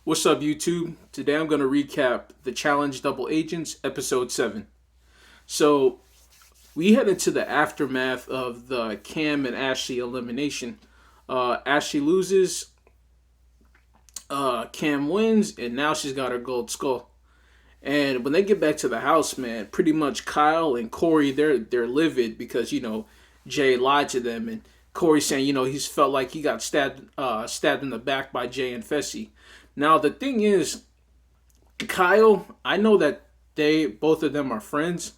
What's up, YouTube? Today I'm going to recap The Challenge Double Agents, Episode 7. So, we head into the aftermath of the Cam and Ashley elimination. Ashley loses, Cam wins, and now she's got her gold skull. And when they get back to the house, man, pretty much Kyle and Corey, they're livid because, Jay lied to them. And Corey saying, he's felt like he got stabbed in the back by Jay and Fessy. Now, the thing is, Kyle, I know that both of them are friends.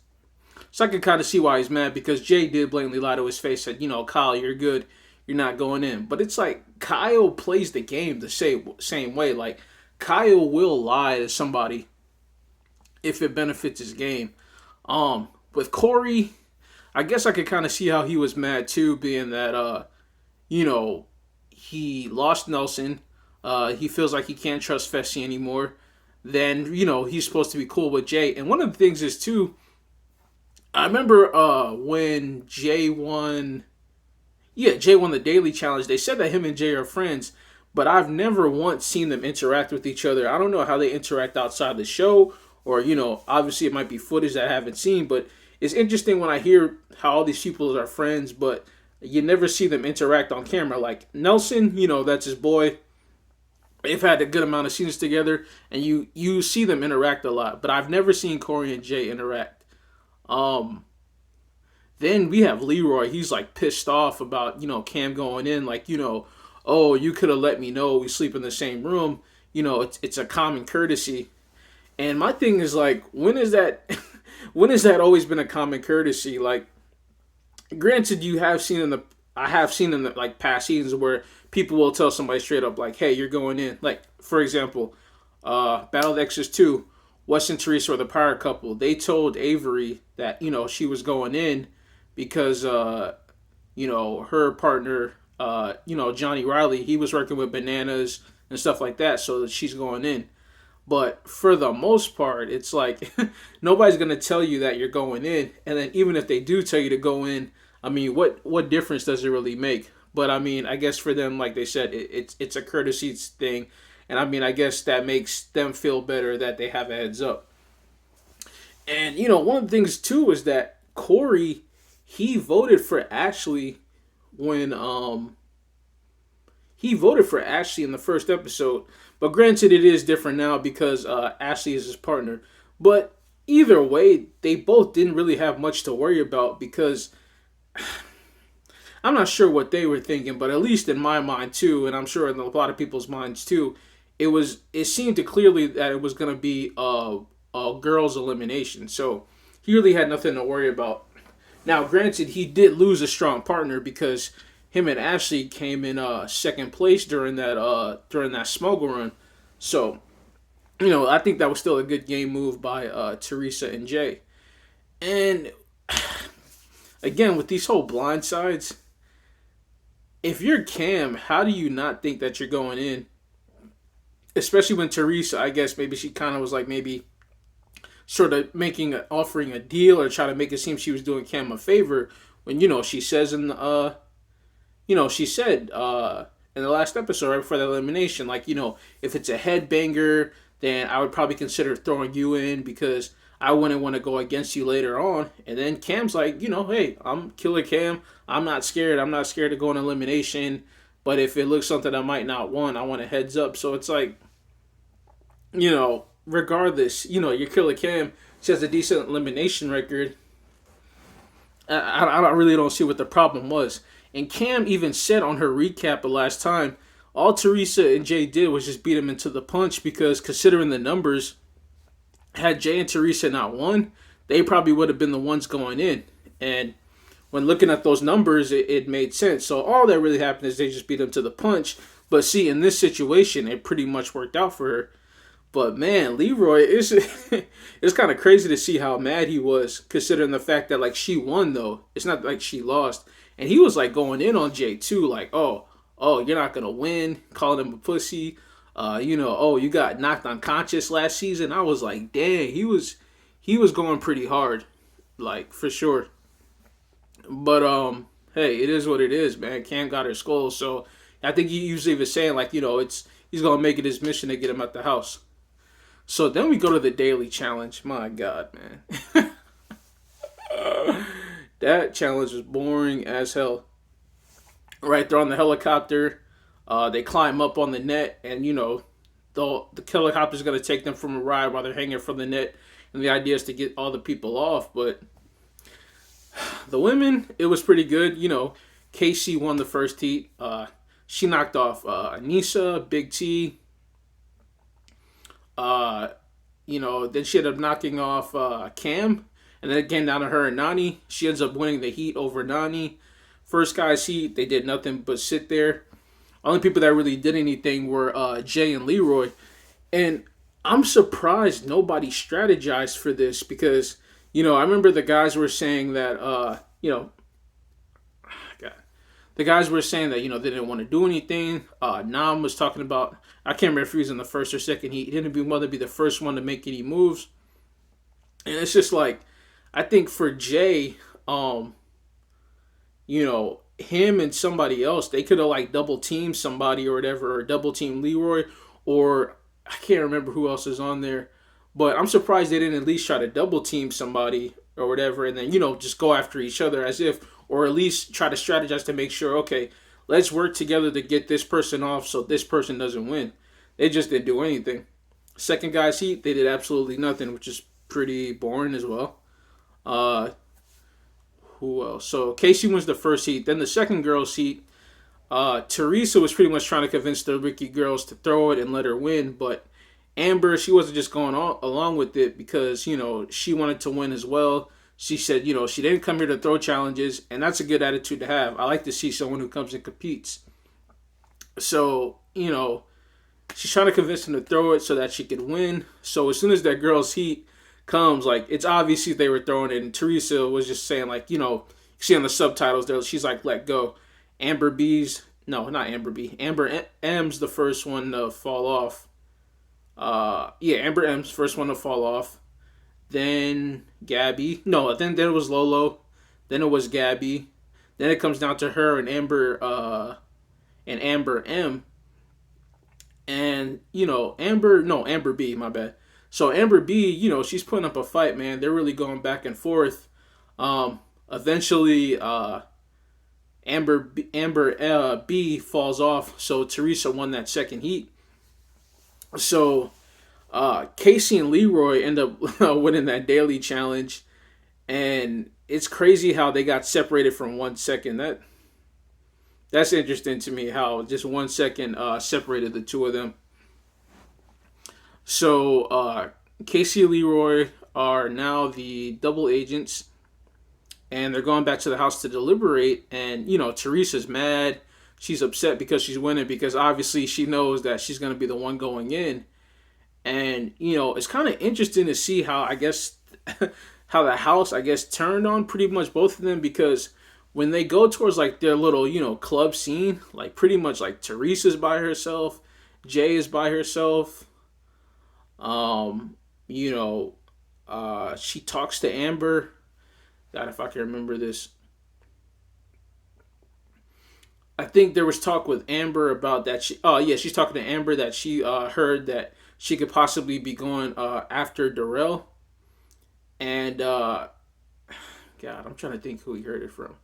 So I can kind of see why he's mad because Jay did blatantly lie to his face, said, Kyle, you're good. You're not going in. But it's like Kyle plays the game the same way. Like, Kyle will lie to somebody if it benefits his game. With Corey, I guess I could kind of see how he was mad too, being that, he lost Nelson. He feels like he can't trust Fessy anymore. Then, he's supposed to be cool with Jay. And one of the things is, too, I remember when Jay won the Daily Challenge, they said that him and Jay are friends, but I've never once seen them interact with each other. I don't know how they interact outside the show, or, obviously it might be footage that I haven't seen, but it's interesting when I hear how all these people are friends, but you never see them interact on camera. Like Nelson, that's his boy. They've had a good amount of scenes together, and you see them interact a lot. But I've never seen Corey and Jay interact. Then we have Leroy. He's like pissed off about Cam going in. Like oh, you could have let me know we sleep in the same room. It's a common courtesy. And my thing is like, when is that? When has that always been a common courtesy? Like, granted, I have seen in the like past seasons where people will tell somebody straight up like, "Hey, you're going in." Like, for example, Battle of the Exes 2, Wes and Teresa were the power couple. They told Avery that she was going in because her partner, Johnny Riley, he was working with bananas and stuff like that, so that she's going in. But for the most part, it's like nobody's gonna tell you that you're going in, and then even if they do tell you to go in, I mean, what difference does it really make? But I mean, I guess for them, like they said, it's a courtesy thing, and I mean, I guess that makes them feel better that they have a heads up. And one of the things too is that Corey, he voted for Ashley when he voted for Ashley in the first episode. But granted, it is different now because Ashley is his partner. But either way, they both didn't really have much to worry about because I'm not sure what they were thinking, but at least in my mind too, and I'm sure in a lot of people's minds too, it seemed to clearly that it was going to be a girls' elimination. So he really had nothing to worry about. Now, granted, he did lose a strong partner because him and Ashley came in second place during that smuggle run. So, I think that was still a good game move by Teresa and Jay. And again, with these whole blind sides, if you're Cam, how do you not think that you're going in? Especially when Teresa, I guess maybe she kind of was like maybe sort of offering a deal or trying to make it seem she was doing Cam a favor when she says she said in the last episode right before the elimination, like, if it's a headbanger, then I would probably consider throwing you in because I wouldn't want to go against you later on. And then Cam's like, hey, I'm Killer Cam. I'm not scared. I'm not scared to go in elimination. But if it looks something I might not want, I want a heads up. So it's like, regardless, your Killer Cam, she has a decent elimination record. I really don't see what the problem was. And Cam even said on her recap the last time, all Teresa and Jay did was just beat him into the punch because considering the numbers, had Jay and Teresa not won, they probably would have been the ones going in. And when looking at those numbers, it made sense. So all that really happened is they just beat him to the punch. But see, in this situation, it pretty much worked out for her. But man, Leroy, it's kind of crazy to see how mad he was, considering the fact that like she won though. It's not like she lost, and he was like going in on Jay too, like oh you're not gonna win, calling him a pussy, oh you got knocked unconscious last season. I was like, dang, he was going pretty hard, like for sure. But hey, it is what it is, man. Cam got her skull, so I think he usually was saying like it's he's gonna make it his mission to get him at the house. So then we go to the daily challenge. My God, man. That challenge was boring as hell. Right, they're on the helicopter. They climb up on the net, and the helicopter's gonna take them from a ride while they're hanging from the net. And the idea is to get all the people off, but the women, it was pretty good. Casey won the first heat. She knocked off Anissa, Big T. Then she ended up knocking off Cam, and then it came down to her and Nani. She ends up winning the heat over Nani. First guy's heat, they did nothing but sit there. Only people that really did anything were Jay and Leroy. And I'm surprised nobody strategized for this because, I remember the guys were saying that, the guys were saying that, they didn't want to do anything. Nam was talking about, I can't remember if he was in the first or second heat. He didn't want to be the first one to make any moves. And it's just like, I think for Jay, him and somebody else, they could have like double teamed somebody or whatever, or double team Leroy, or I can't remember who else is on there. But I'm surprised they didn't at least try to double team somebody or whatever, and then, just go after each other as if, or at least try to strategize to make sure, okay, let's work together to get this person off so this person doesn't win. They just didn't do anything. Second guy's heat, they did absolutely nothing, which is pretty boring as well. Who else? So Casey wins the first heat. Then the second girls heat, Teresa was pretty much trying to convince the Ricky girls to throw it and let her win, but Amber, she wasn't just going along with it because, she wanted to win as well. She said, she didn't come here to throw challenges, and that's a good attitude to have. I like to see someone who comes and competes. So, she's trying to convince him to throw it so that she could win. So as soon as that girl's heat comes, like, it's obviously they were throwing it, and Teresa was just saying, like, you see on the subtitles there, she's like, let go. Amber M's the first one to fall off. Amber M's first one to fall off. Then Gabby. No, then it was Lolo. Then it was Gabby. Then it comes down to her and Amber M. And, Amber B, my bad. So Amber B, she's putting up a fight, man. They're really going back and forth. Eventually, Amber B falls off, so Teresa won that second heat. So Casey and Leroy end up winning that daily challenge, and it's crazy how they got separated from 1 second. That's interesting to me, how just 1 second separated the two of them. So Casey and Leroy are now the double agents, and they're going back to the house to deliberate. And Teresa's mad. She's upset because she's winning, because obviously she knows that she's going to be the one going in. And, it's kind of interesting to see how, I guess, how the house, I guess, turned on pretty much both of them, because when they go towards, like, their little, club scene, like, pretty much, like, Teresa's by herself, Jay is by herself, she talks to Amber. God, if I can remember this. I think there was talk with Amber about that. She's talking to Amber that she heard that she could possibly be going after Darrell. And, God, I'm trying to think who he heard it from.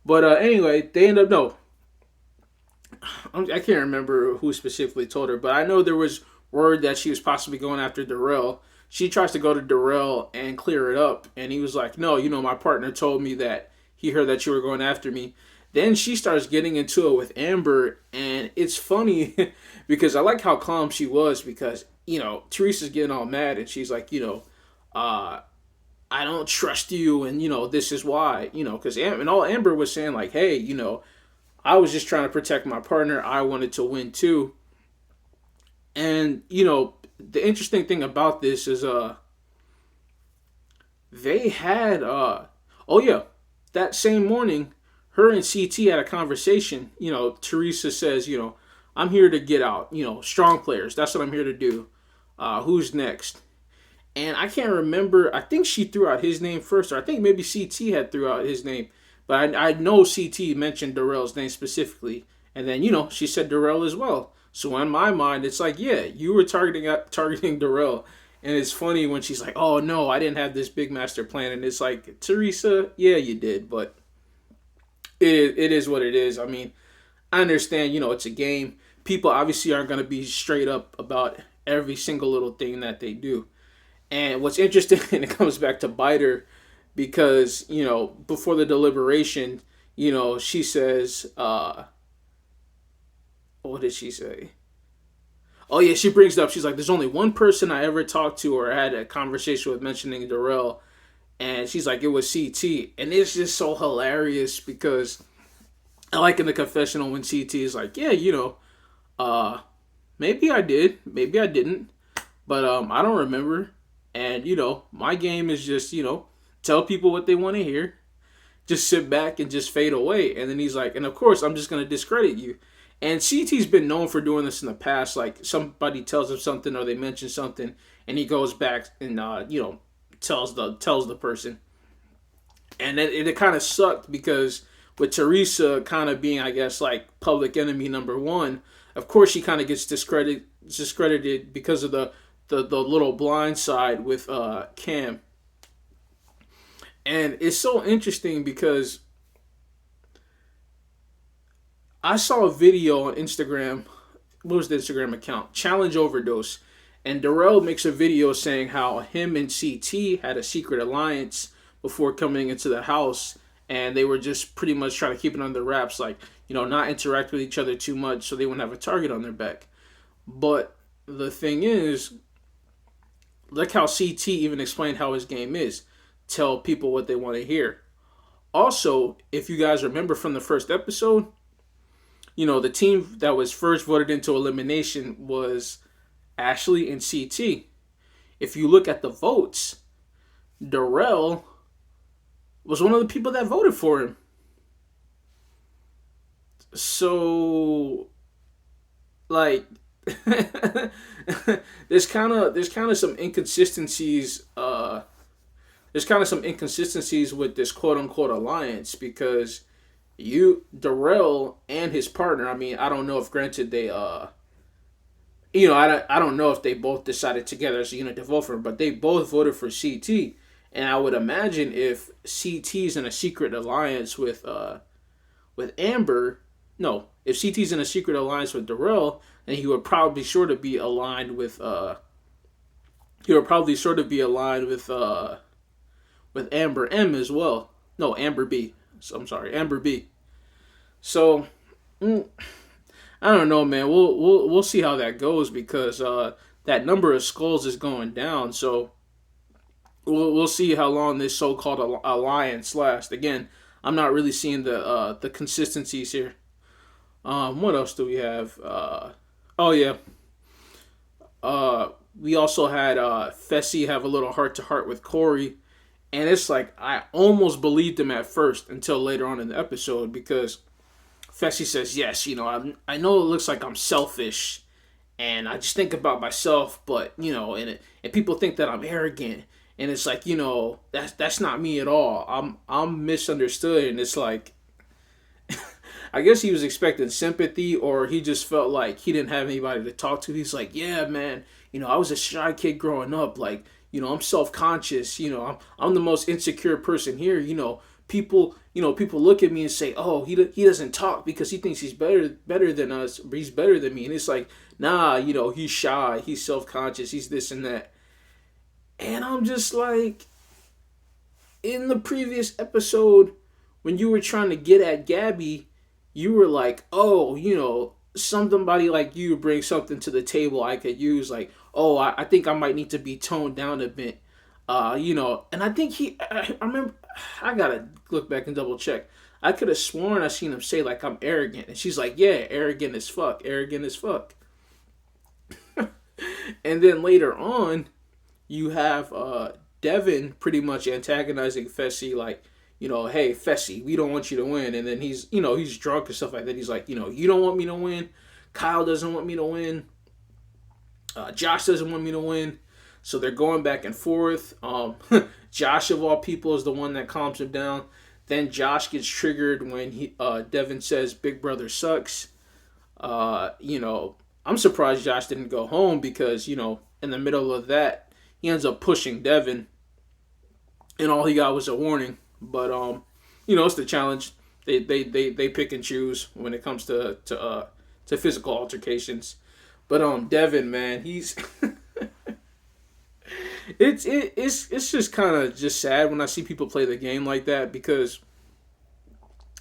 But anyway, they end up, no. I can't remember who specifically told her, but I know there was word that she was possibly going after Darrell. She tries to go to Darrell and clear it up, and he was like, no, my partner told me that he heard that you were going after me. Then she starts getting into it with Amber, and it's funny because I like how calm she was, because, Teresa's getting all mad, and she's like, I don't trust you, and, this is why, because all Amber was saying, like, hey, I was just trying to protect my partner. I wanted to win too. And, the interesting thing about this is they had, that same morning, her and CT had a conversation. Teresa says, I'm here to get out, strong players. That's what I'm here to do. Who's next? And I can't remember. I think she threw out his name first, or I think maybe CT had threw out his name. But I know CT mentioned Darrell's name specifically. And then, she said Darrell as well. So in my mind, it's like, yeah, you were targeting Darrell. And it's funny when she's like, "Oh no, I didn't have this big master plan." And it's like, Teresa, yeah, you did, but it is what it is. I mean, I understand, it's a game. People obviously aren't going to be straight up about every single little thing that they do. And what's interesting, and it comes back to bite her, because, before the deliberation, she says, what did she say? Oh, yeah, she brings it up. She's like, there's only one person I ever talked to or had a conversation with mentioning Darrell. And she's like, it was CT. And it's just so hilarious because I like in the confessional when CT is like, yeah, uh, maybe I did, maybe I didn't, but I don't remember. And my game is just tell people what they want to hear, just sit back and just fade away. And then he's like, and of course I'm just gonna discredit you. And CT's been known for doing this in the past. Like somebody tells him something or they mention something, and he goes back and tells the person. And it kind of sucked because with Teresa kind of being, I guess, like public enemy number one, of course she kind of gets discredited because of the little blind side with Cam. And it's so interesting because I saw a video on Instagram. What was the Instagram account? Challenge Overdose. And Darrell makes a video saying how him and CT had a secret alliance before coming into the house. And they were just pretty much trying to keep it under wraps, like, not interact with each other too much so they wouldn't have a target on their back. But the thing is, look how CT even explained how his game is. Tell people what they want to hear. Also, if you guys remember from the first episode, the team that was first voted into elimination was Ashley and CT. If you look at the votes, Darrell was one of the people that voted for him. So, like, there's kind of some inconsistencies. There's kind of some inconsistencies with this quote unquote alliance because Darrell and his partner. I mean, I don't know if granted they I don't know if they both decided together as a unit to vote for him, but they both voted for CT. And I would imagine if CT's in a secret alliance with Amber, no, if CT's in a secret alliance with Darrell, then he would probably sort of be aligned with with Amber M as well. No, Amber B. So, I'm sorry, Amber B. So I don't know, man. We'll see how that goes because that number of skulls is going down. So we'll see how long this so-called alliance lasts. Again, I'm not really seeing the consistencies here. What else do we have? Oh yeah. We also had Fessy have a little heart-to-heart with Corey, and it's like I almost believed him at first until later on in the episode because Fessy says, "Yes, I know it looks like I'm selfish, and I just think about myself, but and people think that I'm arrogant." And it's like, that's not me at all. I'm misunderstood, and it's like, I guess he was expecting sympathy, or he just felt like he didn't have anybody to talk to. He's like, yeah, man, I was a shy kid growing up. Like, I'm self conscious. I'm the most insecure person here. People look at me and say, oh, he doesn't talk because he thinks he's better than us, or he's better than me. And it's like, nah, he's shy, he's self conscious, he's this and that. And I'm just like, in the previous episode, when you were trying to get at Gabby, you were like, oh, somebody like you bring something to the table I could use. Like, oh, I think I might need to be toned down a bit. And I think I remember, I gotta look back and double check. I could have sworn I seen him say, like, I'm arrogant. And she's like, yeah, arrogant as fuck. And then later on, you have Devin pretty much antagonizing Fessy, like, hey, Fessy, we don't want you to win. And then he's drunk and stuff like that. He's like, you don't want me to win. Kyle doesn't want me to win. Josh doesn't want me to win. So they're going back and forth. Josh, of all people, is the one that calms him down. Then Josh gets triggered when Devin says Big Brother sucks. I'm I'm surprised Josh didn't go home because, in the middle of that, he ends up pushing Devin, and all he got was a warning. But it's the challenge. They pick and choose when it comes to physical altercations. But Devin, man, he's it's just kind of just sad when I see people play the game like that, because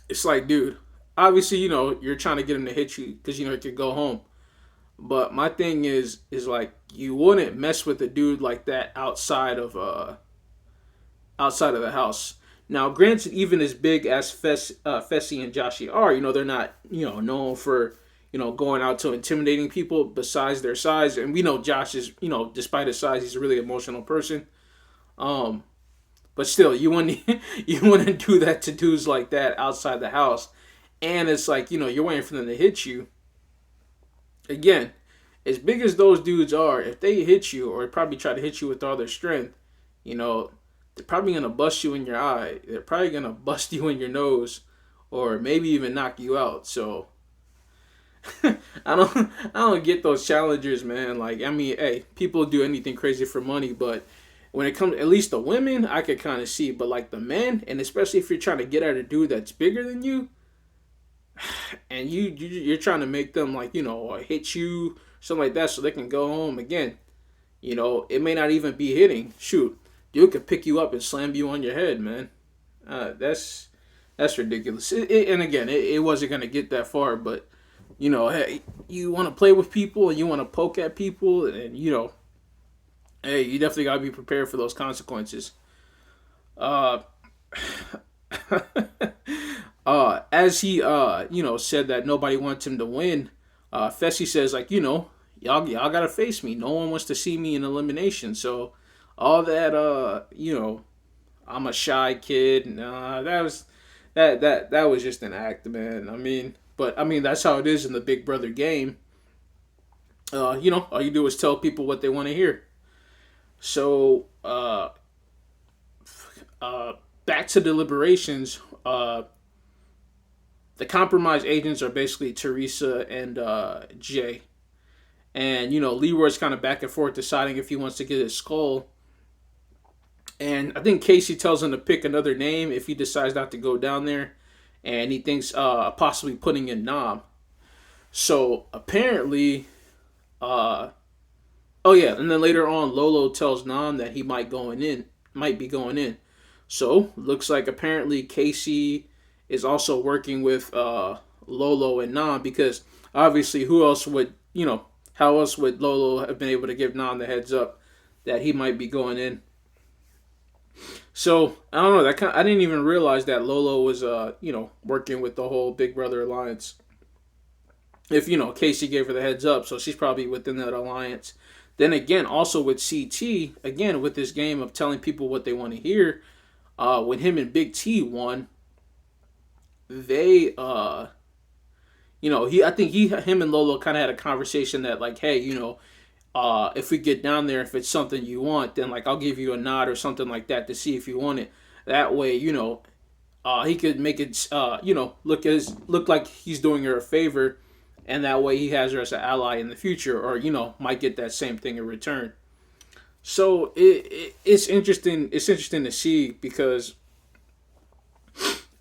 it's like, dude, obviously, you're trying to get him to hit you because he could go home. But my thing is like, you wouldn't mess with a dude like that outside of the house. Now, granted, even as big as Fessy and Joshy are, they're not, known for, going out to intimidating people besides their size. And we know Josh is, despite his size, he's a really emotional person. Um, but still, you wouldn't you wouldn't do that to dudes like that outside the house. And it's like, you're waiting for them to hit you. Again, as big as those dudes are, if they hit you or probably try to hit you with all their strength, they're probably gonna bust you in your eye. They're probably gonna bust you in your nose, or maybe even knock you out. So I don't get those challengers, man. Like, I mean, hey, people do anything crazy for money, but when it comes, at least the women, I could kind of see. But like the men, and especially if you're trying to get at a dude that's bigger than you, and you're trying to make them, like, hit you, something like that, so they can go home again. It may not even be hitting. Shoot, dude could pick you up and slam you on your head, man. That's ridiculous. And again, it wasn't gonna get that far, but hey, you want to play with people and you want to poke at people, and hey, you definitely gotta be prepared for those consequences. Uh, as he said that nobody wants him to win, Fessy says, like, y'all gotta face me. No one wants to see me in elimination. So all that I'm a shy kid. Nah, that was just an act, man. But that's how it is in the Big Brother game. All you do is tell people what they want to hear. So back to deliberations. The compromised agents are basically Teresa and Jay. And, Leroy's kind of back and forth deciding if he wants to get his skull. And I think Casey tells him to pick another name if he decides not to go down there. And he thinks possibly putting in Nam. So apparently, oh yeah, and then later on, Lolo tells Nam that he might be going in. So looks like apparently Casey is also working with Lolo and Nam, because obviously, how else would Lolo have been able to give Nam the heads up that he might be going in? So I don't know. I didn't even realize that Lolo was working with the whole Big Brother alliance. If Casey gave her the heads up, so she's probably within that alliance. Then again, also with CT, again with this game of telling people what they want to hear, when him and Big T won, they him and Lolo kind of had a conversation that, like, hey, if we get down there, if it's something you want, then, like, I'll give you a nod or something like that to see if you want it. That way, he could make it look like he's doing her a favor, and that way he has her as an ally in the future, or might get that same thing in return. So it's interesting. It's interesting to see, because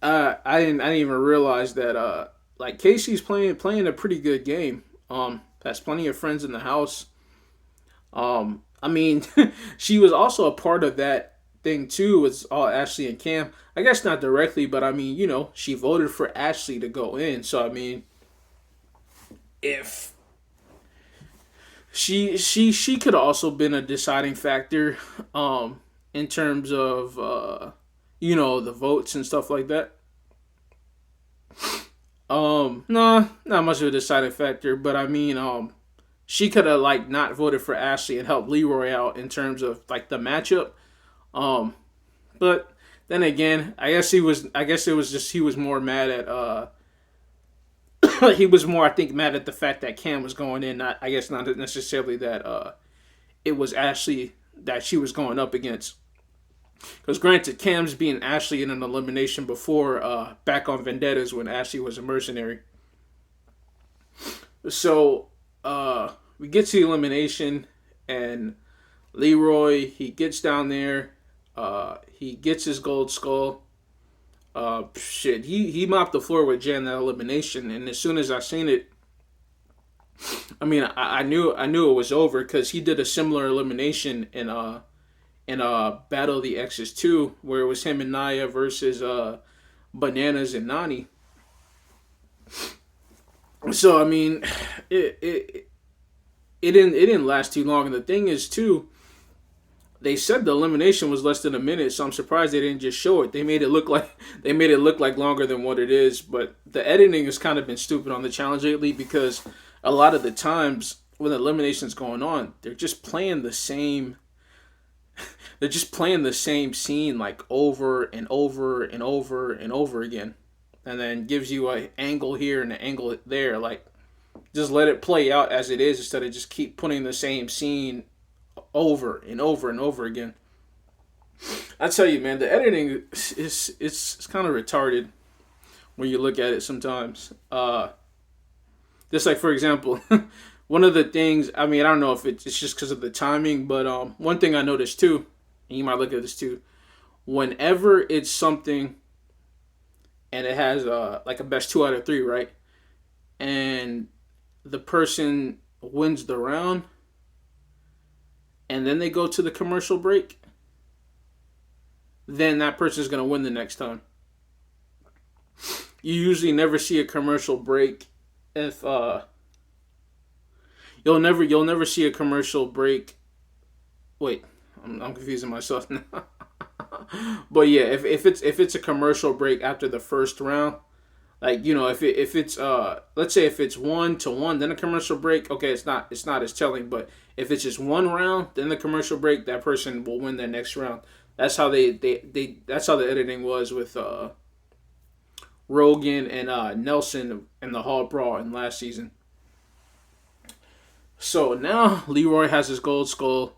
I didn't even realize that like, Casey's playing a pretty good game. Has plenty of friends in the house. She was also a part of that thing too. With all Ashley and Cam. I guess not directly, but she voted for Ashley to go in. So if she could have also been a deciding factor, in terms of the votes and stuff like that. Nah, not much of a deciding factor, but she could have, like, not voted for Ashley and helped Leroy out in terms of, like, the matchup. But then again, I guess it was just he was more mad at he was more, I think, mad at the fact that Cam was going in. Not necessarily that it was Ashley that she was going up against. Because granted, Cam's being Ashley in an elimination before, back on Vendettas when Ashley was a mercenary. So we get to the elimination, and Leroy, he gets down there. He gets his gold skull. He mopped the floor with Jan that elimination, and as soon as I seen it, I mean, I knew it was over because he did a similar elimination in Battle of the Exes 2, where it was him and Naya versus Bananas and Nani. So I mean, it it it didn't last too long, and the thing is too, they said the elimination was less than a minute, so I'm surprised they didn't just show it. They made it look like longer than what it is. But the editing has kind of been stupid on the challenge lately because a lot of the times when the elimination's going on, they're just playing the same scene like over and over and over and over again, and then gives you an angle here and an angle there. Like, just let it play out as it is instead of just keep putting the same scene over and over and over again. I tell you, man, the editing is it's kind of retarded when you look at it sometimes. Just like for example, one of the things. I mean, I don't know if it's just because of the timing, but one thing I noticed too, and you might look at this too. Whenever it's something, and it has like a best 2 out of 3, right? And the person wins the round, and then they go to the commercial break, then that person's gonna win the next time. You usually never see a commercial break if you'll never see a commercial break. Wait, I'm confusing myself now. But yeah, if it's a commercial break after the first round, like if it's let's say if it's 1-1, then a commercial break. Okay, it's not as telling, but if it's just one round, then the commercial break, that person will win their next round. That's how that's how the editing was with Rogan and Nelson in the Hall Brawl in last season. So now Leroy has his gold skull.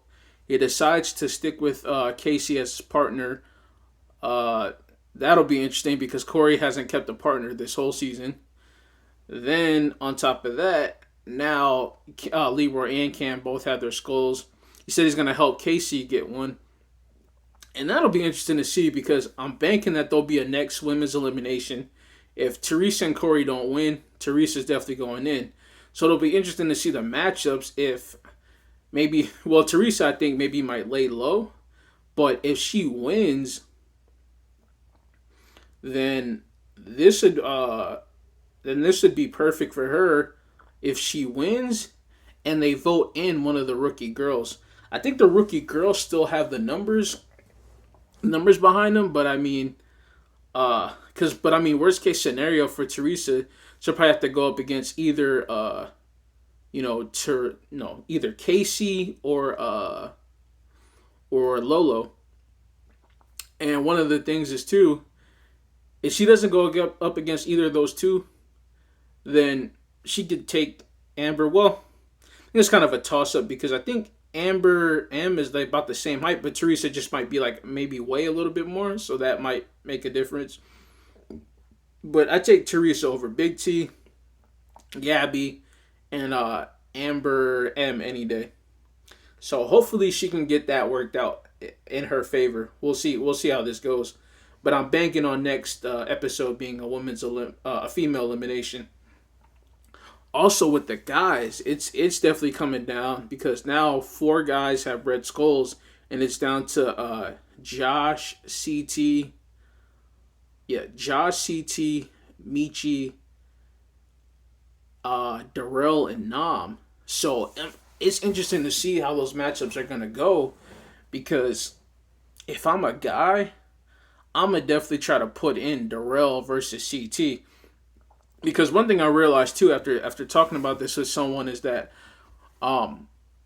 He decides to stick with Casey as his partner. Uh, That'll be interesting because Corey hasn't kept a partner this whole season. Then on top of that, now Leroy and Cam both have their skulls. He said he's going to help Casey get one. And that'll be interesting to see because I'm banking that there'll be a next women's elimination. If Teresa and Corey don't win, Teresa's definitely going in. So it'll be interesting to see the matchups if maybe, well, Teresa, I think, maybe might lay low. But if she wins, then this would be perfect for her if she wins and they vote in one of the rookie girls. I think the rookie girls still have the numbers behind them, but I mean, worst case scenario for Teresa, she'll probably have to go up against either either Casey or Lolo. And one of the things is too, if she doesn't go up against either of those two, then she could take Amber. Well, it's kind of a toss up because I think Amber M is like about the same height, but Teresa just might be like maybe weigh a little bit more, so that might make a difference. But I take Teresa over Big T, Gabby, and Amber M any day. So hopefully she can get that worked out in her favor. We'll see. We'll see how this goes. But I'm banking on next episode being a female elimination. Also with the guys, it's definitely coming down because now 4 guys have red skulls, and it's down to Josh, CT, Michi, Darrell, and Nam. So it's interesting to see how those matchups are gonna go because if I'm a guy, I'm gonna definitely try to put in Darrell versus CT. Because one thing I realized too after talking about this with someone is that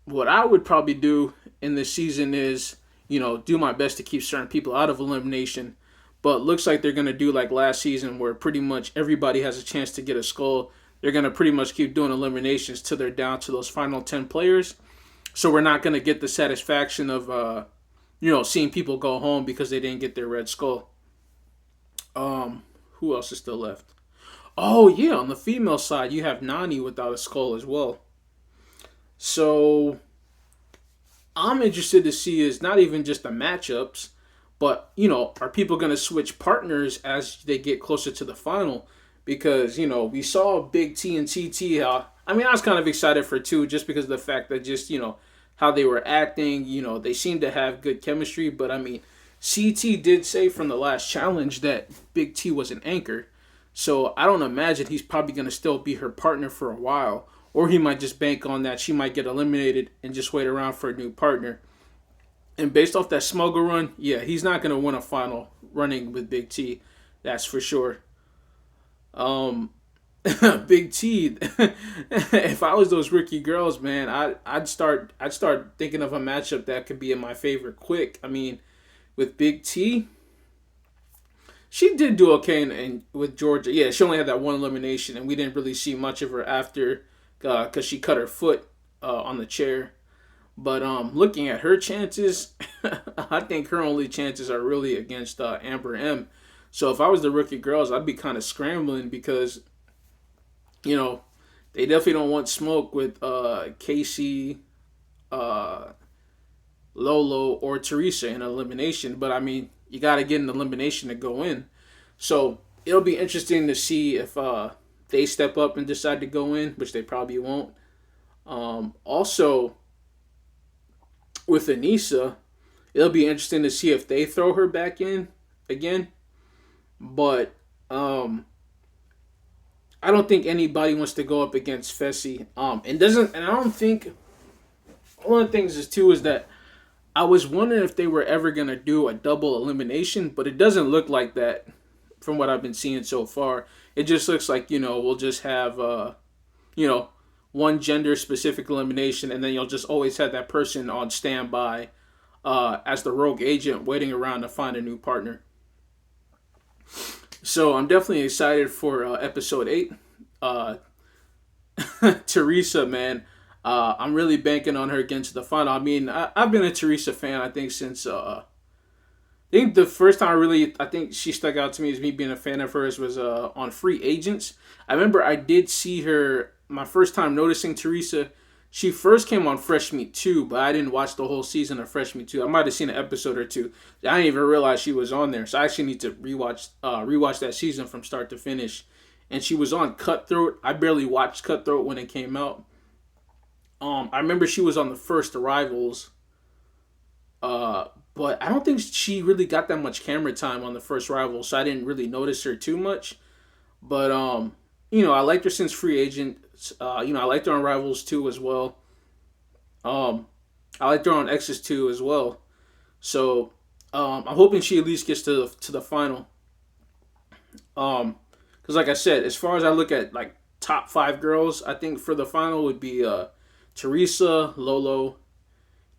what I would probably do in this season is, do my best to keep certain people out of elimination. But looks like they're gonna do like last season where pretty much everybody has a chance to get a skull. They're gonna pretty much keep doing eliminations till they're down to those final 10 players. So we're not gonna get the satisfaction of seeing people go home because they didn't get their red skull. Who else is still left? Oh yeah, on the female side, you have Nani without a skull as well. So I'm interested to see is not even just the matchups, but are people going to switch partners as they get closer to the final? Because we saw Big T and TT. I mean, I was kind of excited for two just because of the fact that just how they were acting. They seemed to have good chemistry. But I mean, CT did say from the last challenge that Big T was an anchor, so I don't imagine he's probably going to still be her partner for a while. Or he might just bank on that she might get eliminated and just wait around for a new partner. And based off that smuggle run, yeah, he's not going to win a final running with Big T. That's for sure. Um, Big T. If I was those rookie girls, man, I'd start thinking of a matchup that could be in my favor quick. I mean, with Big T, she did do okay with Georgia. Yeah, she only had that one elimination, and we didn't really see much of her after because she cut her foot on the chair. But looking at her chances, I think her only chances are really against Amber M. So if I was the rookie girls, I'd be kind of scrambling because you know they definitely don't want smoke with Casey, uh, Lolo, or Teresa in elimination. But I mean, you got to get an elimination to go in. So it'll be interesting to see if they step up and decide to go in, which they probably won't. Also, with Anissa, it'll be interesting to see if they throw her back in again. But I don't think anybody wants to go up against Fessy. And I don't think one of the things is too is that I was wondering if they were ever gonna do a double elimination, but it doesn't look like that from what I've been seeing so far. It just looks like we'll just have you know one gender specific elimination, and then you'll just always have that person on standby as the rogue agent waiting around to find a new partner. So I'm definitely excited for episode 8. Uh, Teresa, man, I'm really banking on her getting to the final. I mean, I've been a Teresa fan, I think, since I think the first time I think she stuck out to me as me being a fan of hers was on Free Agents. I remember I did see her my first time noticing Teresa. She first came on Fresh Meat 2, but I didn't watch the whole season of Fresh Meat 2. I might have seen an episode or two. I didn't even realize she was on there. So I actually need to rewatch that season from start to finish. And she was on Cutthroat. I barely watched Cutthroat when it came out. I remember she was on the first Arrivals. But I don't think she really got that much camera time on the first Rival, so I didn't really notice her too much. But I liked her since Free Agent. I liked her on Rivals 2 as well. I liked her on X's 2 as well. So I'm hoping she at least gets to the final. Because like I said, as far as I look at like top 5 girls, I think for the final would be Teresa, Lolo,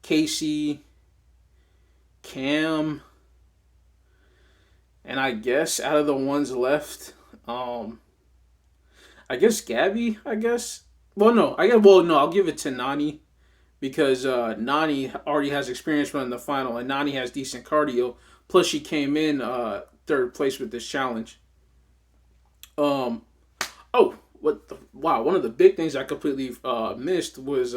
Casey, Cam, and I guess out of the ones left, I guess Gabby. I guess. Well, no. I guess. Well, no. I'll give it to Nani because Nani already has experience running the final, and Nani has decent cardio. Plus, she came in third place with this challenge. Um. Oh, what? Wow. One of the big things I completely missed was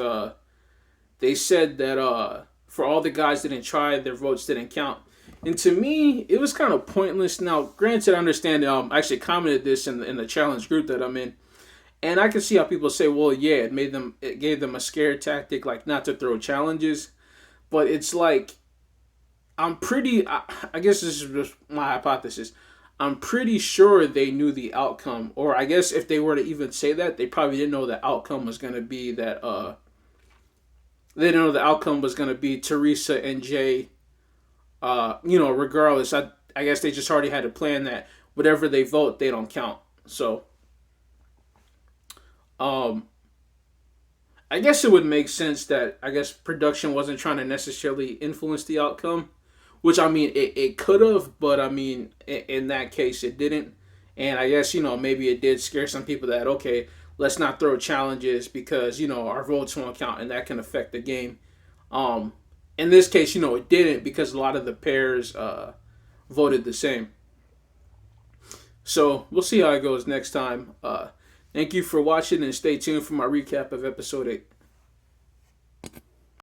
they said that for all the guys that didn't try, their votes didn't count. And to me, it was kind of pointless. Now, granted, I understand. I actually commented this in the challenge group that I'm in, and I can see how people say, "Well, yeah, it gave them a scare tactic, like not to throw challenges." But it's like I guess this is just my hypothesis. I'm pretty sure they knew the outcome, or I guess if they were to even say that, they probably didn't know the outcome was going to be that. They didn't know the outcome was going to be Teresa and Jay. Regardless, I guess they just already had a plan that whatever they vote, they don't count. So, um, I guess it would make sense that I guess production wasn't trying to necessarily influence the outcome, which I mean it could have, but I mean in that case it didn't, and I guess maybe it did scare some people that okay, let's not throw challenges because our votes won't count and that can affect the game. Um, in this case, it didn't because a lot of the pairs voted the same. So we'll see how it goes next time. Thank you for watching and stay tuned for my recap of episode 8.